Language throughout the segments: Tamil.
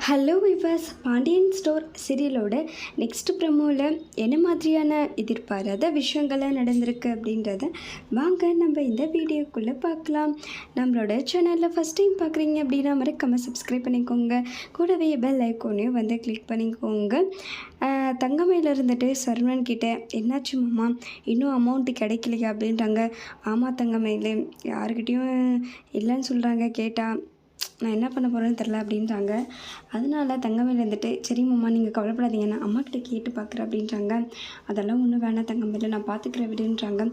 ஹலோ விவாஸ், பாண்டியன் ஸ்டோர் சீரியலோட நெக்ஸ்ட் ப்ரோமோவில் என்ன மாதிரியான எதிர்பாராத விஷயங்கள்லாம் நடந்திருக்கு அப்படின்றத வாங்க நம்ம இந்த வீடியோக்குள்ளே பார்க்கலாம். நம்மளோட சேனலில் ஃபஸ்ட் டைம் பார்க்குறீங்க அப்படின்னா மறக்காமல் சப்ஸ்கிரைப் பண்ணிக்கோங்க. கூடவே பெல் ஐக்கோனையும் வந்து கிளிக் பண்ணிக்கோங்க. தங்கமையில் இருந்துட்டு சரவணன் கிட்டே என்னாச்சு மாமா, இன்னும் அமௌண்ட்டு கிடைக்கலையா அப்படின்றாங்க. ஆமாம் தங்கமையில், யாருக்கிட்டேயும் இல்லைன்னு சொல்கிறாங்க. கேட்டால் நான் என்ன பண்ண போகிறேன்னு தெரில அப்படின்றாங்க. அதனால தங்கமேல் இருந்துட்டு சரி மாமா நீங்கள் கவலைப்படாதீங்க, நான் அம்மாக்கிட்ட கேட்டு பார்க்குறேன் அப்படின்றாங்க. அதெல்லாம் ஒன்றும் வேணாம் தங்கமேல், நான் பார்த்துக்கிறேன் விடுன்றாங்க.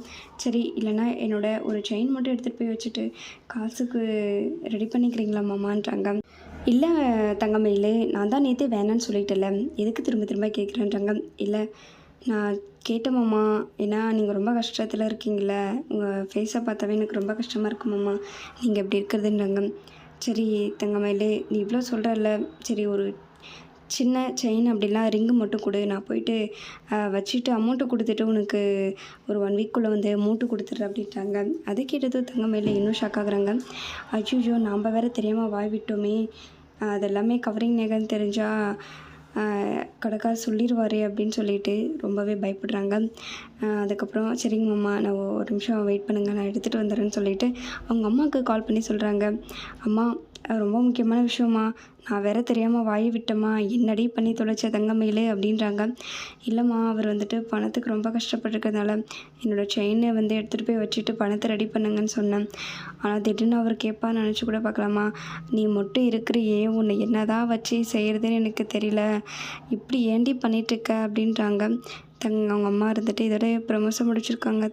சரி, இல்லைனா என்னோட ஒரு செயின் மட்டும் எடுத்துகிட்டு போய் வச்சுட்டு காசுக்கு ரெடி பண்ணிக்கிறீங்களா மாமான்றாங்க. இல்லை தங்கமேல், நான் தான் நேற்றே வேணான்னு சொல்லிட்டேன்ல, எதுக்கு திரும்ப திரும்ப கேட்குறேன்றாங்க. இல்லை நான் கேட்டேன் மாமா, ஏன்னா நீங்கள் ரொம்ப கஷ்டத்தில் இருக்கீங்களே, உங்கள் ஃபேஸை பார்த்தாவே எனக்கு ரொம்ப கஷ்டமாக இருக்கு மாமா நீங்கள் எப்படி இருக்கிறதுன்றாங்க. சரி தங்கமயிலே, நீ இவ்வளோ சொல்கிறல்ல, சரி ஒரு சின்ன செயின் அப்படிலாம் ரிங்கு மட்டும் கொடு, நான் போயிட்டு வச்சுட்டு அமௌண்ட்டு கொடுத்துட்டு உனக்கு ஒரு 1 வீக்குள்ளே வந்து அமௌண்ட்டு கொடுத்துட்றேன் அப்படின்ட்டாங்க. அதை கேட்டதும் தங்கமயிலே இன்னும் ஷாக் ஆகுறாங்க. ஐயோ, நாம் வேறு தெரியாமல் வாய் விட்டோமே, அதெல்லாமே கவரிங் நகைன்னு தெரிஞ்சால் கடைக்கார சொல்லிடுவார் அப்படின்னு சொல்லிட்டு ரொம்பவே பயப்படுறாங்க. அதுக்கப்புறம் சரிங்க மாமா, நான் ஒரு நிமிஷம் வெயிட் பண்ணுங்கள், நான் எடுத்துகிட்டு வந்துடுறேன்னு சொல்லிவிட்டு அவங்க அம்மாவுக்கு கால் பண்ணி சொல்கிறாங்க. அம்மா, ரொம்ப முக்கியமான விஷயமா, நான் வேறு தெரியாமல் வாயை விட்டேம்மா, என்னடி பண்ணி தொலைச்ச தங்கமயிலே அப்படின்றாங்க. இல்லைம்மா, அவர் வந்துட்டு பணத்துக்கு ரொம்ப கஷ்டப்பட்டுருக்கிறதுனால என்னோடய செயினை வந்து எடுத்துகிட்டு போய் வச்சுட்டு பணத்தை ரெடி பண்ணுங்கன்னு சொன்னேன். ஆனால் திடீர்னு அவர் கேட்பான்னு நினச்சி கூட பார்க்கலாமா, நீ மட்டும் இருக்கிறியே, உன்னை என்ன தான் வச்சு செய்கிறதுன்னு எனக்கு தெரியல, இப்படி ஏண்டி பண்ணிகிட்ருக்க அப்படின்றாங்க. அவங்க அம்மா இருந்துட்டு இதோட ப்ரமோஷன் முடிச்சிருக்காங்க.